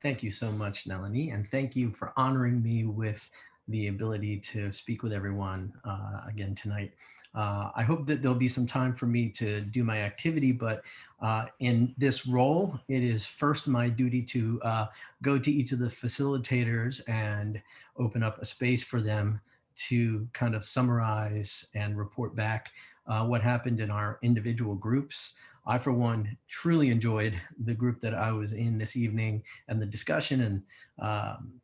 Thank you so much, Nelanie, and thank you for honoring me with the ability to speak with everyone again tonight. I hope that there'll be some time for me to do my activity, but in this role, it is first my duty to go to each of the facilitators and open up a space for them to kind of summarize and report back what happened in our individual groups. I, for one, truly enjoyed the group that I was in this evening and the discussion. And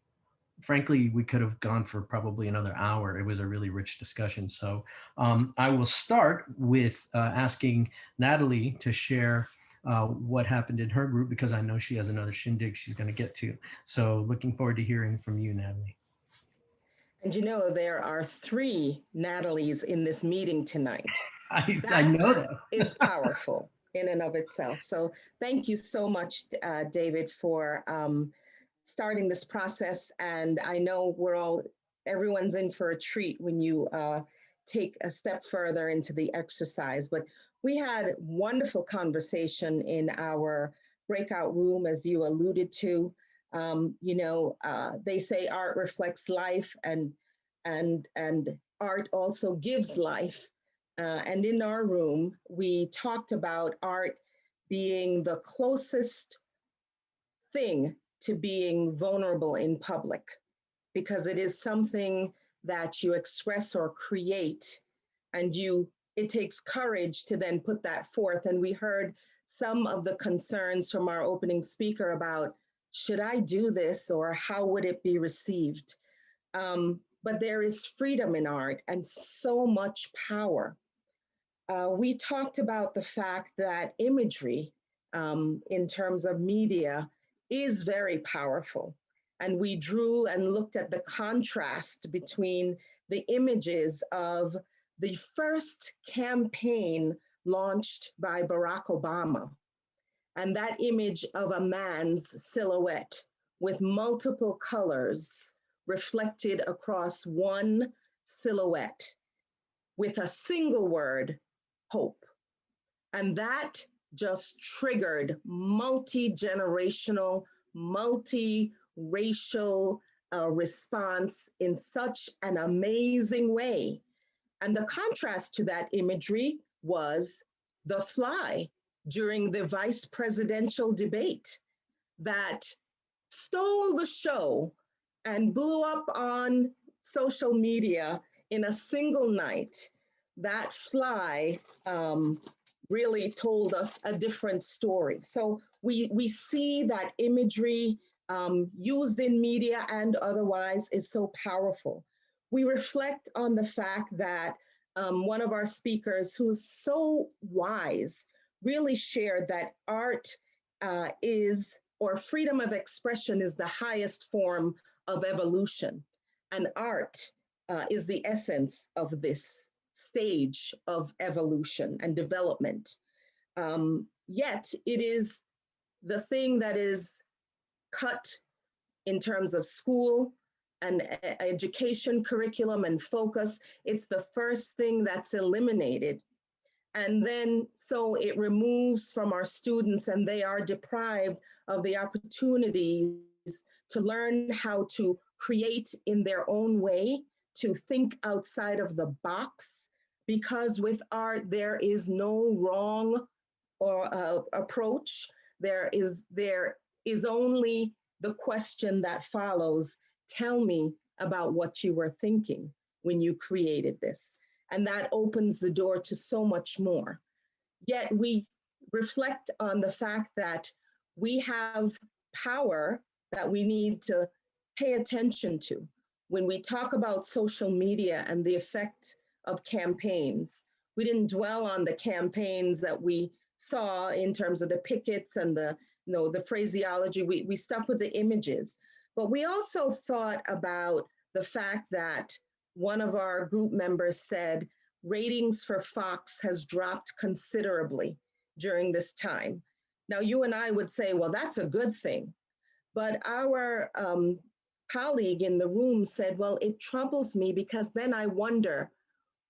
frankly, we could have gone for probably another hour. It was a really rich discussion. So I will start with asking Natalie to share what happened in her group, because I know she has another shindig she's going to get to. So looking forward to hearing from you, Natalie. And you know, there are three Natalies in this meeting tonight. I That know that. is powerful in and of itself. So thank you so much, David, for starting this process. And I know everyone's in for a treat when you take a step further into the exercise. But we had wonderful conversation in our breakout room, as you alluded to. They say art reflects life, and art also gives life. And in our room, we talked about art being the closest thing to being vulnerable in public, because it is something that you express or create, and it takes courage to then put that forth. And we heard some of the concerns from our opening speaker about, should I do this, or how would it be received? But there is freedom in art and so much power. We talked about the fact that imagery, in terms of media, is very powerful. And we drew and looked at the contrast between the images of the first campaign launched by Barack Obama, and that image of a man's silhouette with multiple colors reflected across one silhouette with a single word, hope. And that just triggered multi-generational, multi-racial response in such an amazing way. And the contrast to that imagery was the fly during the vice presidential debate that stole the show and blew up on social media in a single night. That fly really told us a different story. So we see that imagery used in media and otherwise is so powerful. We reflect on the fact that one of our speakers, who's so wise, really shared that art or freedom of expression is the highest form of evolution. And art is the essence of this stage of evolution and development. Yet it is the thing that is cut in terms of school and education curriculum and focus. It's the first thing that's eliminated. And then so it removes from our students, and they are deprived of the opportunities to learn how to create in their own way, to think outside of the box, because with art, there is no wrong or approach. There is only the question that follows, tell me about what you were thinking when you created this. And that opens the door to so much more. Yet we reflect on the fact that we have power that we need to pay attention to. When we talk about social media and the effect of campaigns, we didn't dwell on the campaigns that we saw in terms of the pickets and the phraseology. We stuck with the images. But we also thought about the fact that one of our group members said ratings for Fox has dropped considerably during this time. Now, you and I would say, well, that's a good thing. But our colleague in the room said, well, it troubles me because then I wonder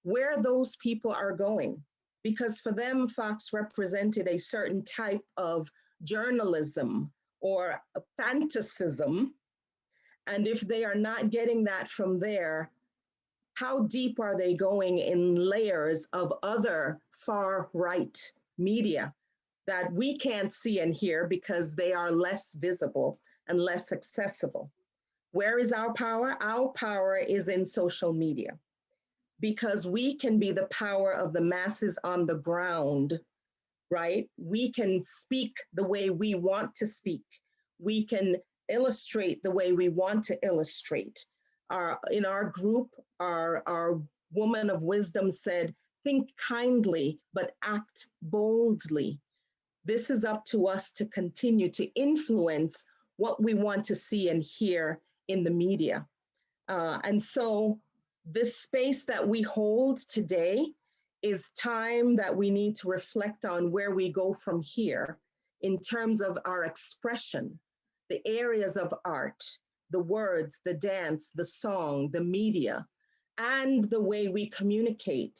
where those people are going. Because for them, Fox represented a certain type of journalism or fantasism, and if they are not getting that from there, how deep are they going in layers of other far right media that we can't see and hear because they are less visible and less accessible? Where is our power? Our power is in social media, because we can be the power of the masses on the ground, right? We can speak the way we want to speak. We can illustrate the way we want to illustrate. In our group, our woman of wisdom said, think kindly, but act boldly. This is up to us to continue to influence what we want to see and hear in the media. And so this space that we hold today is time that we need to reflect on where we go from here in terms of our expression, the areas of art, the words, the dance, the song, the media, and the way we communicate.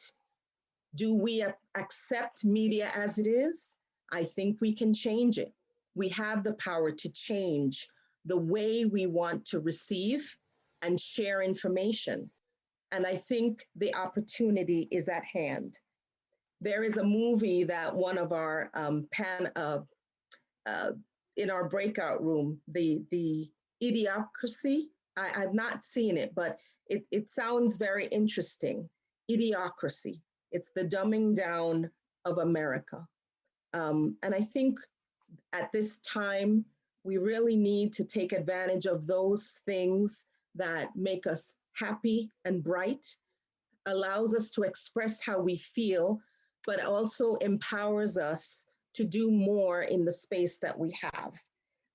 Do we accept media as it is? I think we can change it. We have the power to change the way we want to receive and share information. And I think the opportunity is at hand. There is a movie that one of our uh, in our breakout room, the Idiocracy. I've not seen it, but it sounds very interesting. Idiocracy. It's the dumbing down of America. And I think at this time, we really need to take advantage of those things that make us happy and bright, allows us to express how we feel, but also empowers us to do more in the space that we have.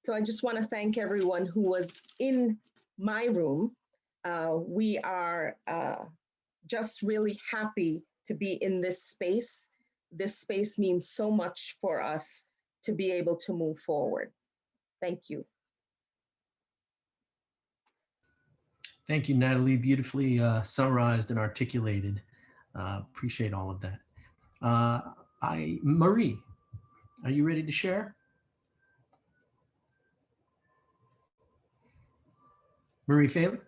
So I just want to thank everyone who was in my room. We are just really happy to be in this space. This space means so much for us to be able to move forward. Thank you. Thank you, Natalie. Beautifully summarized and articulated. Appreciate all of that. Marie, are you ready to share? Marie Failer?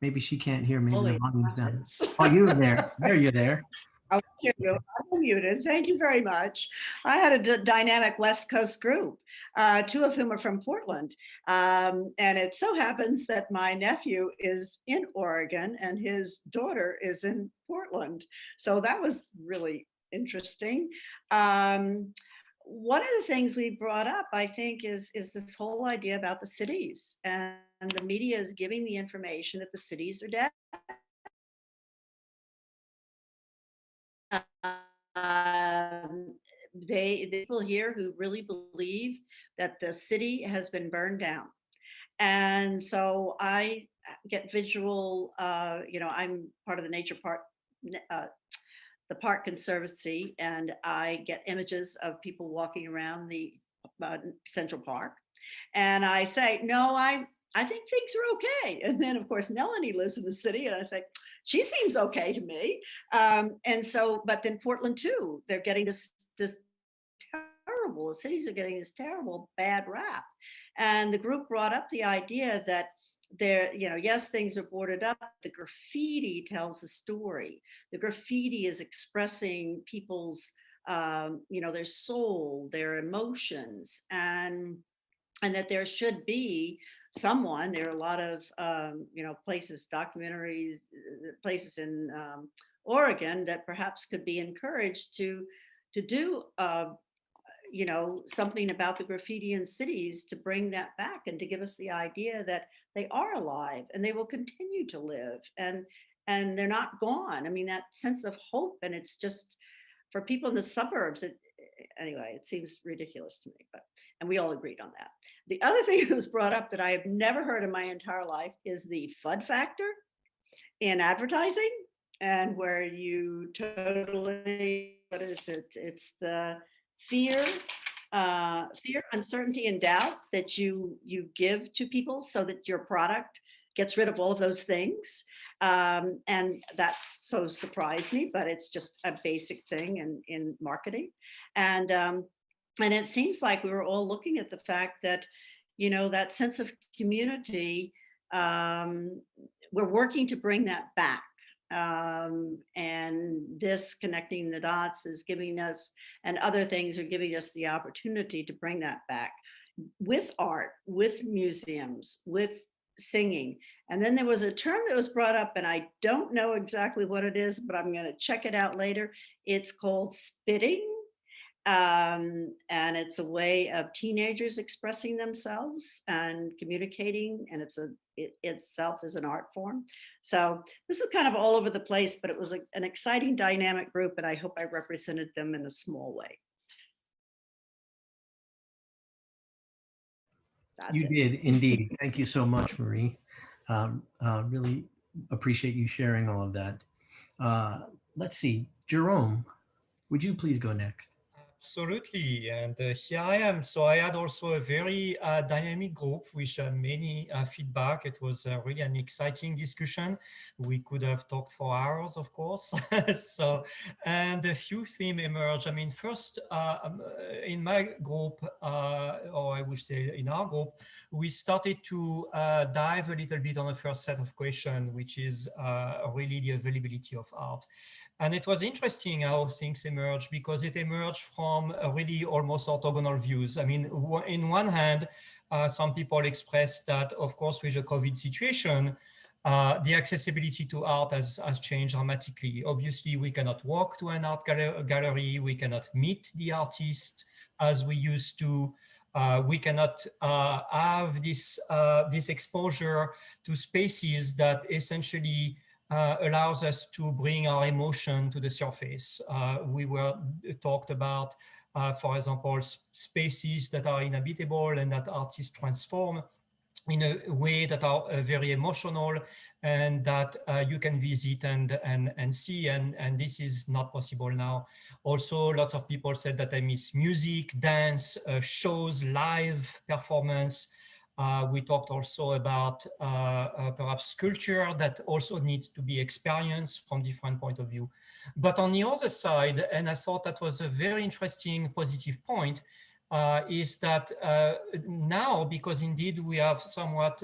Maybe she can't hear. Maybe the volume's down. Oh, you're there. There, you're there. Oh, here you go. I'm muted. Thank you very much. I had a dynamic West Coast group, two of whom are from Portland. And it so happens that my nephew is in Oregon and his daughter is in Portland. So that was really interesting. One of the things we brought up, I think, is this whole idea about the cities, and the media is giving the information that the cities are dead. The people here who really believe that the city has been burned down. And so I get visual, I'm part of the nature park, the park conservancy, and I get images of people walking around the Central Park. And I say, no, I think things are okay. And then, of course, Melanie lives in the city, and I say, she seems okay to me. And so, but then Portland too, they're getting this terrible, the cities are getting this terrible bad rap. And the group brought up the idea that there, yes, things are boarded up. The graffiti tells the story. The graffiti is expressing people's, their soul, their emotions, and that there should be someone. There are a lot of places, documentaries, places in Oregon that perhaps could be encouraged to do something about the graffiti in cities, to bring that back and to give us the idea that they are alive and they will continue to live, and they're not gone. I mean, that sense of hope. And it's just, for people in the suburbs, anyway, it seems ridiculous to me, and we all agreed on that. The other thing that was brought up that I have never heard in my entire life is the Fud Factor in advertising, and where you totally, what is it? It's the fear, uncertainty, and doubt that you give to people so that your product gets rid of all of those things. And that's so surprised me, but it's just a basic thing in marketing. And And it seems like we were all looking at the fact that, that sense of community, um, we're working to bring that back. And this connecting the dots is giving us, and other things are giving us the opportunity to bring that back with art, with museums, with singing. And then there was a term that was brought up, and I don't know exactly what it is, but I'm going to check it out later. It's called spitting, and it's a way of teenagers expressing themselves and communicating, and it itself is an art form. So this is kind of all over the place, but it was an exciting dynamic group, and I hope I represented them in a small way. That's You it. did indeed. Thank you so much, Marie. Really appreciate you sharing all of that. Uh, let's see, Jerome, would you please go next? Absolutely, and here I am. So I had also a very dynamic group with many feedback. It was really an exciting discussion. We could have talked for hours, of course. So, and a few themes emerged. I mean, first, in my group, or I would say in our group, we started to dive a little bit on the first set of questions, which is really the availability of art. And it was interesting how things emerged, because it emerged from really almost orthogonal views. I mean, in one hand, some people expressed that, of course, with the COVID situation, the accessibility to art has changed dramatically. Obviously, we cannot walk to an art gallery, we cannot meet the artist as we used to. We cannot have this exposure to spaces that essentially allows us to bring our emotion to the surface. We were talked about, for example, spaces that are inhabitable and that artists transform in a way that are very emotional and that you can visit and see, and this is not possible now. Also, lots of people said that they miss music, dance, shows, live performance. We talked also about perhaps sculpture that also needs to be experienced from different point of view. But on the other side, and I thought that was a very interesting positive point, is that now, because indeed we have somewhat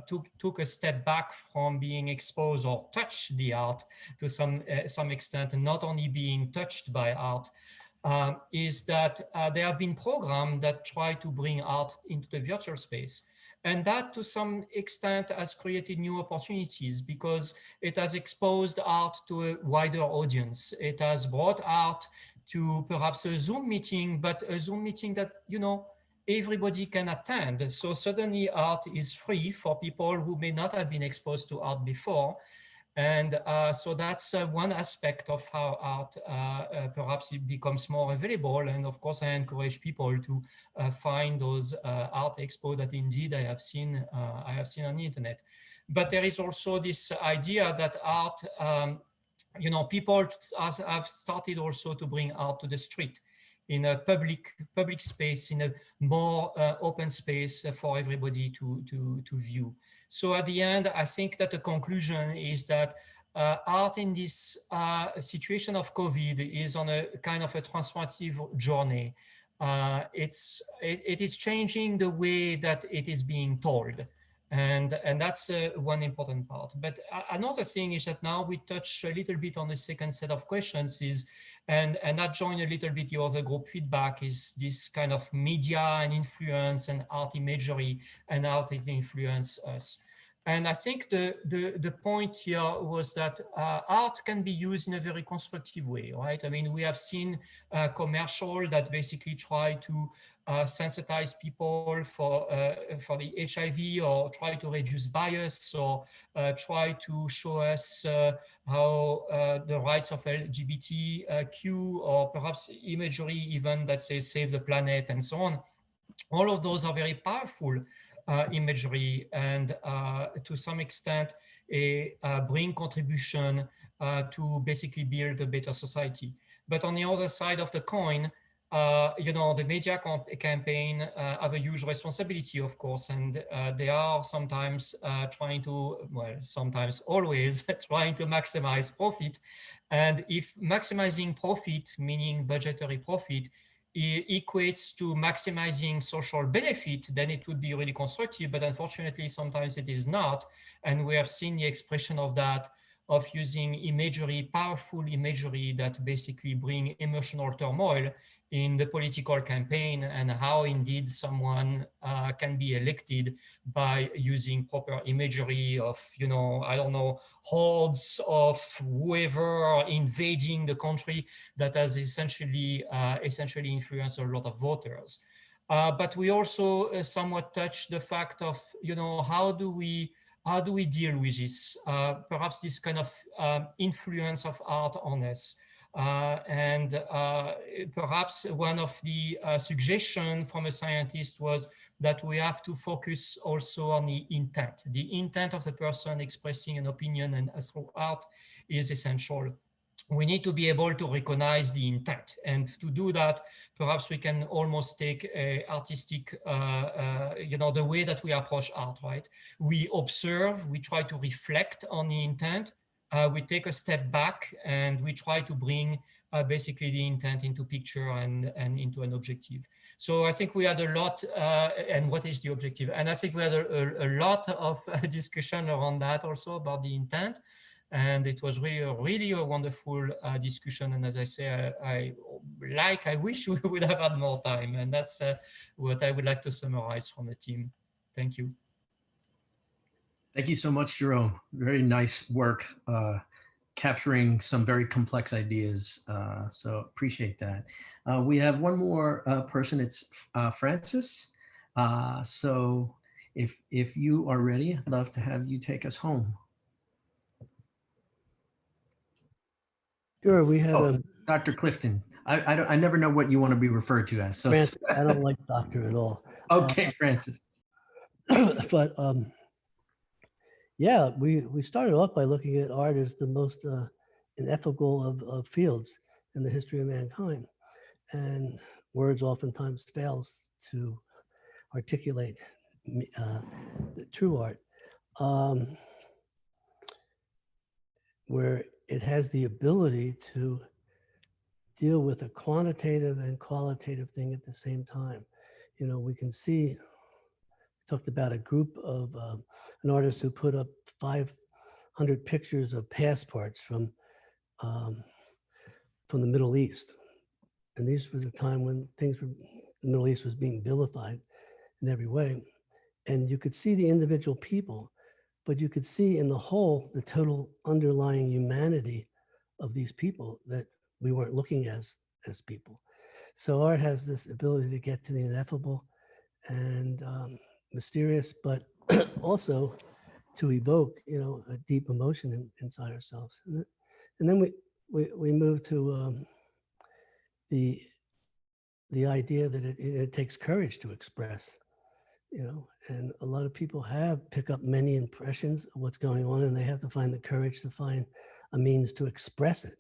took a step back from being exposed or touched the art to some extent, and not only being touched by art, is that there have been programs that try to bring art into the virtual space. And that to some extent has created new opportunities, because it has exposed art to a wider audience. It has brought art to perhaps a Zoom meeting, but a Zoom meeting that, everybody can attend. So suddenly art is free for people who may not have been exposed to art before. And so that's one aspect of how art perhaps it becomes more available. And of course, I encourage people to find those art expo that indeed I have seen on the internet. But there is also this idea that art, people have started also to bring art to the street in a public space, in a more open space for everybody to view. So at the end, I think that the conclusion is that art in this situation of COVID is on a kind of a transformative journey. It is changing the way that it is being told. And that's one important part. But another thing is that now we touch a little bit on the second set of questions and that join a little bit the other group feedback, is this kind of media and influence and art imagery and how it influence us. And I think the point here was that art can be used in a very constructive way, right? I mean, we have seen commercial that basically try to sensitize people for the HIV, or try to reduce bias, or try to show us how the rights of LGBTQ, or perhaps imagery even that says save the planet and so on. All of those are very powerful imagery, and to some extent bring contribution to basically build a better society. But on the other side of the coin, the media campaign have a huge responsibility, of course, and they are sometimes sometimes always trying to maximize profit. And if maximizing profit, meaning budgetary profit, equates to maximizing social benefit, then it would be really constructive. But unfortunately, sometimes it is not. And we have seen the expression of that, of using imagery, powerful imagery that basically bring emotional turmoil in the political campaign, and how indeed someone can be elected by using proper imagery of, I don't know, hordes of whoever invading the country, that has essentially influenced a lot of voters. But we also somewhat touch the fact of, how do we deal with this? Perhaps this kind of influence of art on us. And perhaps one of the suggestions from a scientist was that we have to focus also on the intent of the person expressing an opinion, and through art is essential. We need to be able to recognize the intent. And to do that, perhaps we can almost take a artistic, the way that we approach art, right? We observe, we try to reflect on the intent, we take a step back, and we try to bring basically the intent into picture and into an objective. So I think we had a lot, and what is the objective? And I think we had a lot of discussion around that also, about the intent. And it was really a wonderful discussion. And as I say, I wish we would have had more time. And that's what I would like to summarize from the team. Thank you. Thank you so much, Jerome. Very nice work capturing some very complex ideas. So appreciate that. We have one more person. It's Francis. So if you are ready, I'd love to have you take us home. Sure, we had Dr. Clifton. I never know what you want to be referred to as. So Francis. I don't like doctor at all. Okay, Francis. But yeah, we started off by looking at art as the most ineffable of fields in the history of mankind, and words oftentimes fails to articulate the true art, where it has the ability to deal with a quantitative and qualitative thing at the same time. We can see, we talked about a group of an artist who put up 500 pictures of passports from the Middle East. And these were the time when the Middle East was being vilified in every way. And you could see the individual people, but you could see in the whole, the total underlying humanity of these people that we weren't looking as people. So art has this ability to get to the ineffable and mysterious, but also to evoke, a deep emotion inside ourselves. And then we move to the idea that it takes courage to express, and a lot of people pick up many impressions of what's going on, and they have to find the courage to find a means to express it.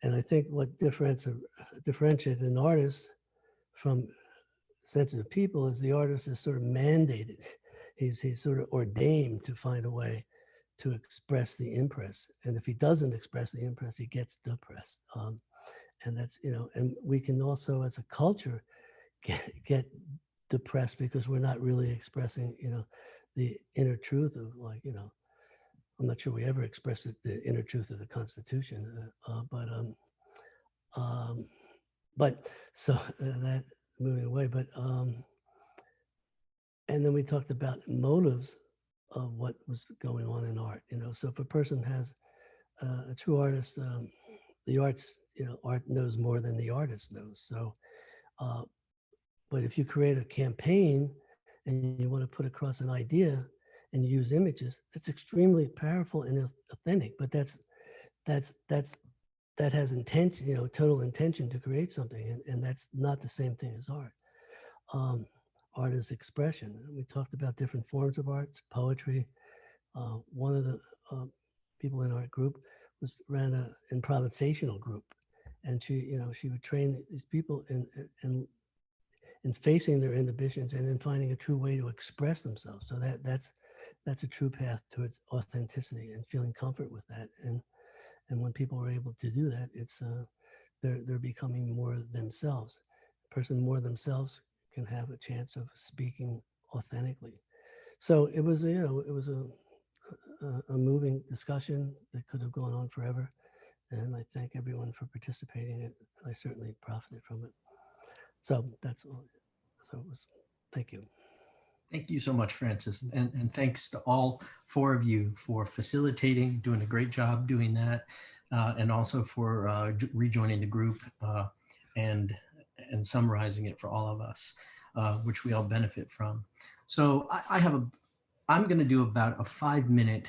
And I think what differentiates an artist from sensitive people is the artist is sort of mandated. He's sort of ordained to find a way to express the impress. And if he doesn't express the impress, he gets depressed. And that's, and we can also, as a culture, get depressed because we're not really expressing, the inner truth of, like, I'm not sure we ever expressed the inner truth of the Constitution, but so that moving away, but and then we talked about motives of what was going on in art. So if a person has a true artist, the arts, art knows more than the artist knows. So, but if you create a campaign and you want to put across an idea and you use images, that's extremely powerful and authentic. But that has intention, total intention to create something, and that's not the same thing as art. Art is expression. We talked about different forms of art, poetry. One of the people in our group ran an improvisational group, and she would train these people in facing their inhibitions and in finding a true way to express themselves. So that's a true path towards authenticity and feeling comfort with that. And when people are able to do that, it's they're becoming more themselves. person more themselves can have a chance of speaking authentically. So it was, you know, it was a moving discussion that could have gone on forever. And I thank everyone for participating in it. I certainly profited from it. So that's all. So it was, thank you. Thank you so much, Francis. And thanks to all four of you for facilitating, doing a great job doing that, and also for rejoining the group and summarizing it for all of us, which we all benefit from. So I'm going to do about a 5-minute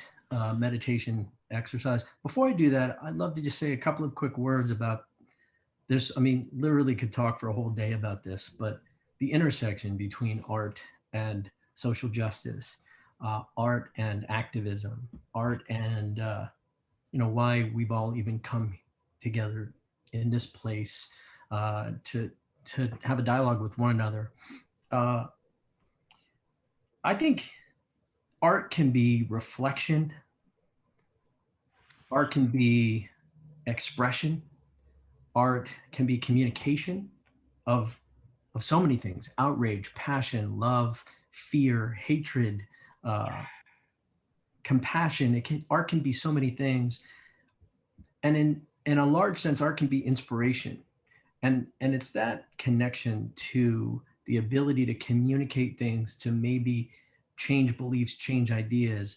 meditation exercise. Before I do that, I'd love to just say a couple of quick words about this. I mean, literally could talk for a whole day about this, but the intersection between art and social justice, art and activism, art and why we've all even come together in this place to have a dialogue with one another. I think art can be reflection, art can be expression, art can be communication of so many things: outrage, passion, love, fear, hatred, compassion. Art can be so many things. And in a large sense, art can be inspiration. And it's that connection to the ability to communicate things, to maybe change beliefs, change ideas.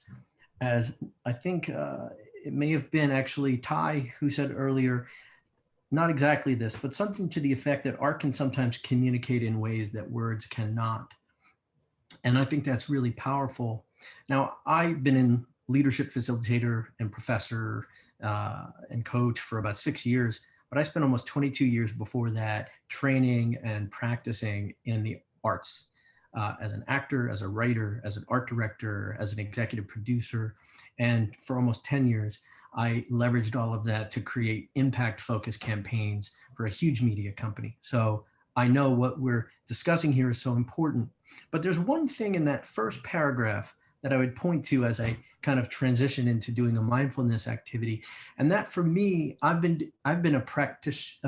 As I think it may have been actually Ty who said earlier, not exactly this, but something to the effect that art can sometimes communicate in ways that words cannot. And I think that's really powerful. Now, I've been in leadership facilitator and professor and coach for about 6 years, but I spent almost 22 years before that training and practicing in the arts as an actor, as a writer, as an art director, as an executive producer. And for almost 10 years, I leveraged all of that to create impact-focused campaigns for a huge media company. So I know what we're discussing here is so important. But there's one thing in that first paragraph that I would point to as I kind of transition into doing a mindfulness activity. And that for me, I've practiced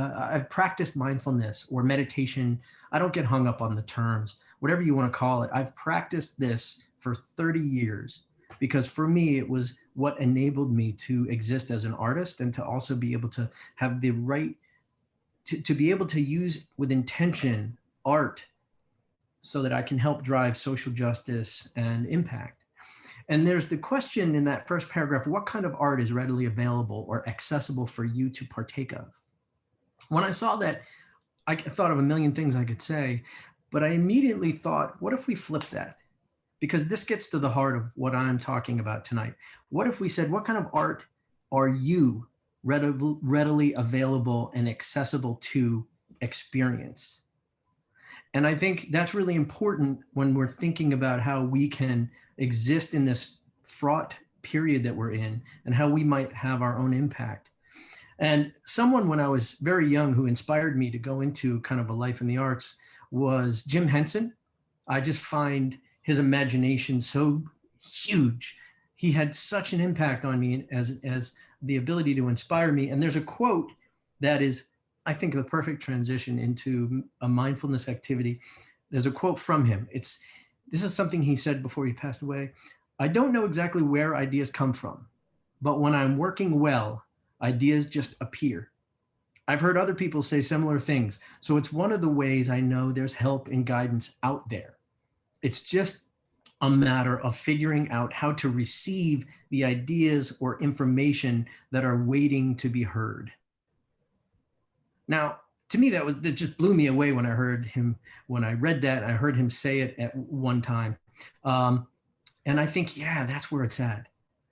mindfulness or meditation. I don't get hung up on the terms, whatever you want to call it. I've practiced this for 30 years because for me, it was what enabled me to exist as an artist and to also be able to have the right to be able to use with intention art so that I can help drive social justice and impact. And there's the question in that first paragraph: what kind of art is readily available or accessible for you to partake of? When I saw that, I thought of a million things I could say, but I immediately thought, what if we flip that? Because this gets to the heart of what I'm talking about tonight. What if we said, what kind of art are you readily available and accessible to experience? And I think that's really important when we're thinking about how we can exist in this fraught period that we're in and how we might have our own impact. And someone when I was very young who inspired me to go into kind of a life in the arts was Jim Henson. I just find his imagination so huge. He had such an impact on me as the ability to inspire me. And there's a quote that is, I think, the perfect transition into a mindfulness activity. There's a quote from him. This is something he said before he passed away. I don't know exactly where ideas come from, but when I'm working well, ideas just appear. I've heard other people say similar things. So it's one of the ways I know there's help and guidance out there. It's just a matter of figuring out how to receive the ideas or information that are waiting to be heard. Now, to me, that just blew me away when I read that. I heard him say it at one time. And I think, yeah, that's where it's at.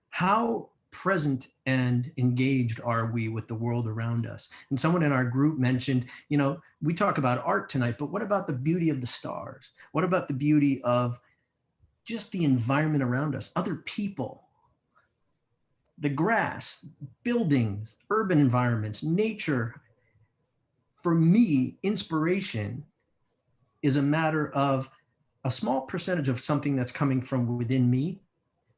How present and engaged are we with the world around us? And someone in our group mentioned, we talk about art tonight, but what about the beauty of the stars? What about the beauty of just the environment around us, other people, the grass, buildings, urban environments, nature? For me, inspiration is a matter of a small percentage of something that's coming from within me,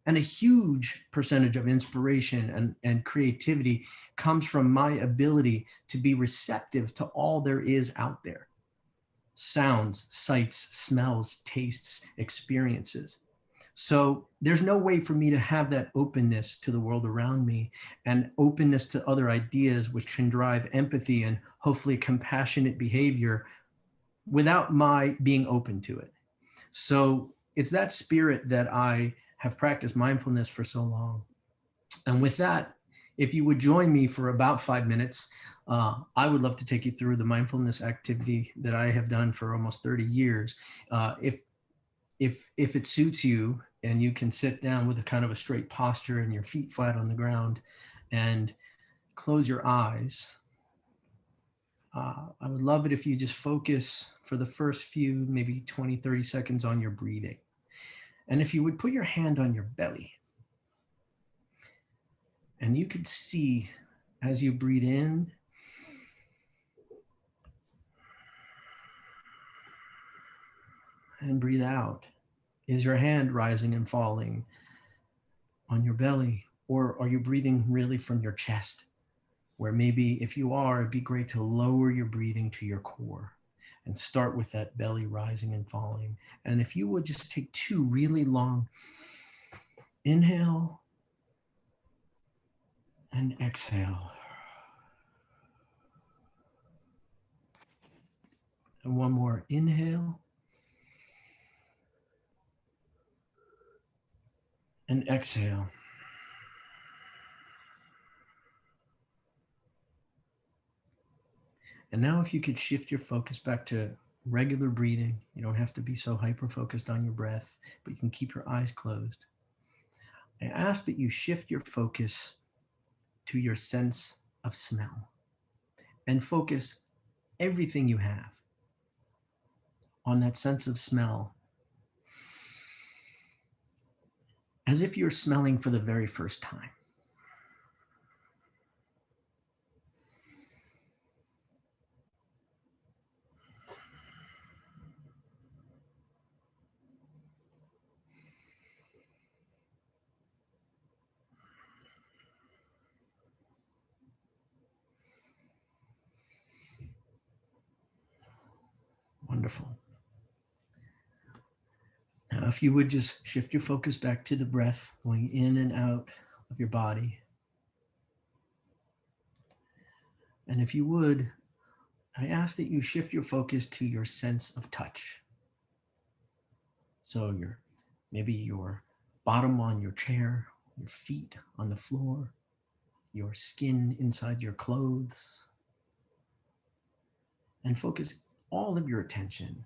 and a huge percentage of inspiration and creativity comes from my ability to be receptive to all there is out there. sounds, sights, smells, tastes, experiences. So there's no way for me to have that openness to the world around me and openness to other ideas, which can drive empathy and hopefully compassionate behavior, without my being open to it. So it's that spirit that I have practiced mindfulness for so long. And with that, if you would join me for about 5 minutes, I would love to take you through the mindfulness activity that I have done for almost 30 years. If it suits you and you can sit down with a kind of a straight posture and your feet flat on the ground and close your eyes, I would love it if you just focus for the first few, maybe 20, 30 seconds on your breathing. And if you would put your hand on your belly, and you could see as you breathe in and breathe out, is your hand rising and falling on your belly? Or are you breathing really from your chest? Where maybe if you are, it'd be great to lower your breathing to your core and start with that belly rising and falling. And if you would just take 2 really long inhale and exhale. And one more inhale and exhale. And now if you could shift your focus back to regular breathing, you don't have to be so hyper-focused on your breath, but you can keep your eyes closed. I ask that you shift your focus to your sense of smell and focus everything you have on that sense of smell, as if you're smelling for the very first time. Wonderful. Now, if you would just shift your focus back to the breath, going in and out of your body. And if you would, I ask that you shift your focus to your sense of touch. So maybe your bottom on your chair, your feet on the floor, your skin inside your clothes, and focus all of your attention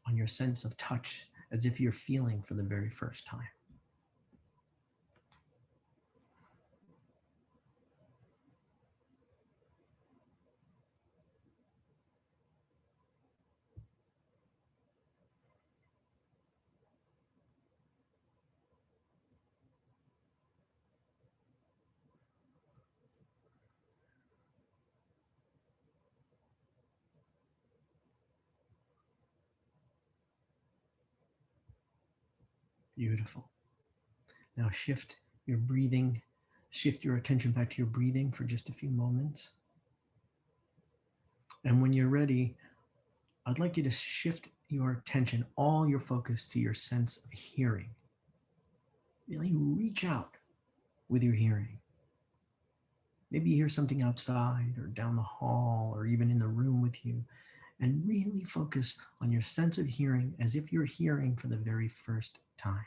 on your sense of touch as if you're feeling for the very first time. Beautiful. Now shift your breathing, shift your attention back to your breathing for just a few moments. And when you're ready, I'd like you to shift your attention, all your focus to your sense of hearing. Really reach out with your hearing. Maybe you hear something outside or down the hall or even in the room with you, and really focus on your sense of hearing as if you're hearing for the very first time.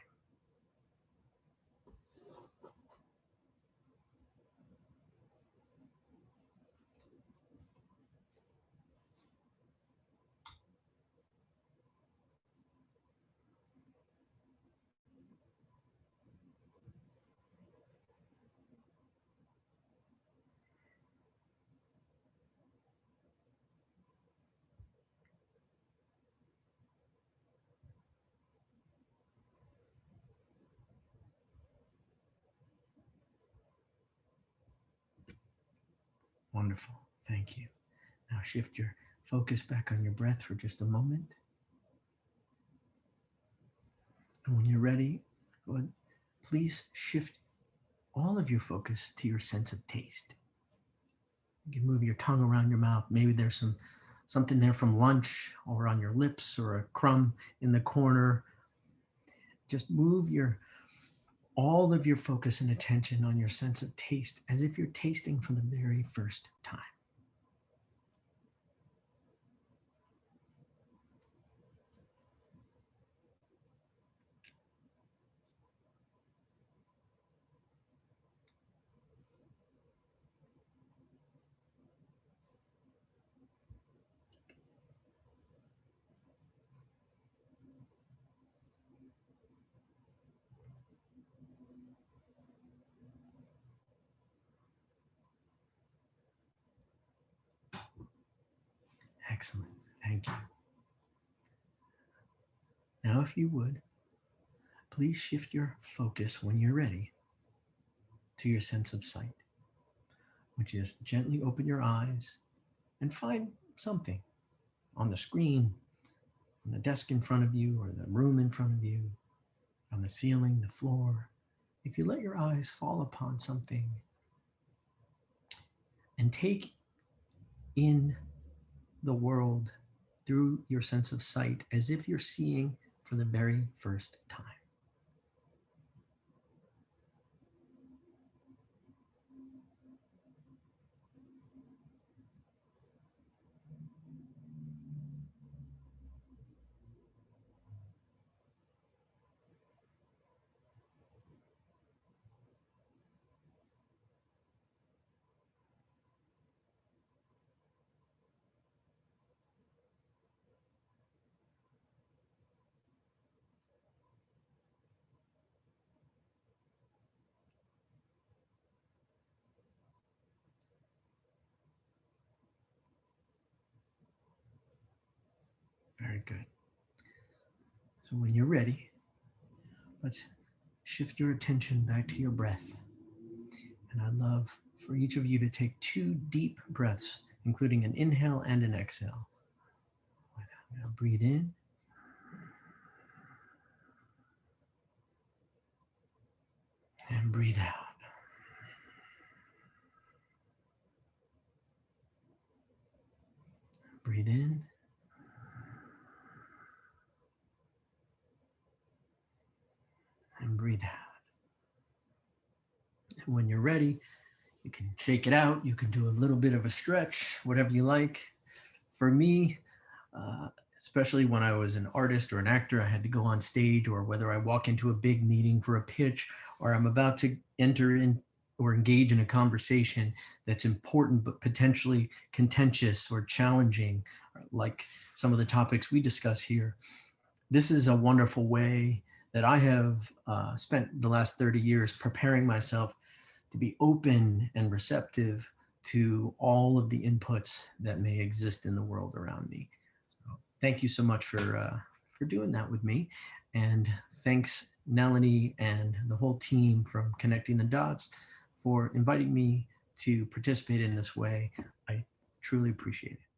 Wonderful. Thank you. Now shift your focus back on your breath for just a moment. And when you're ready, go ahead, please shift all of your focus to your sense of taste. You can move your tongue around your mouth. Maybe there's some something there from lunch or on your lips or a crumb in the corner. Just move all of your focus and attention on your sense of taste as if you're tasting for the very first time. Excellent. Thank you. Now, if you would, please shift your focus when you're ready to your sense of sight, which is gently open your eyes and find something on the screen, on the desk in front of you, or the room in front of you, on the ceiling, the floor. If you let your eyes fall upon something and take in the world through your sense of sight as if you're seeing for the very first time. Very good. So when you're ready, let's shift your attention back to your breath. And I'd love for each of you to take 2 deep breaths, including an inhale and an exhale. Now breathe in. And breathe out. Breathe in. And breathe out. And when you're ready, you can shake it out. You can do a little bit of a stretch, whatever you like. For me, especially when I was an artist or an actor, I had to go on stage, or whether I walk into a big meeting for a pitch, or I'm about to enter in or engage in a conversation that's important but potentially contentious or challenging, like some of the topics we discuss here. This is a wonderful way that I have spent the last 30 years preparing myself to be open and receptive to all of the inputs that may exist in the world around me. So thank you so much for doing that with me. And thanks, Nalini and the whole team from Connecting the Dots for inviting me to participate in this way. I truly appreciate it.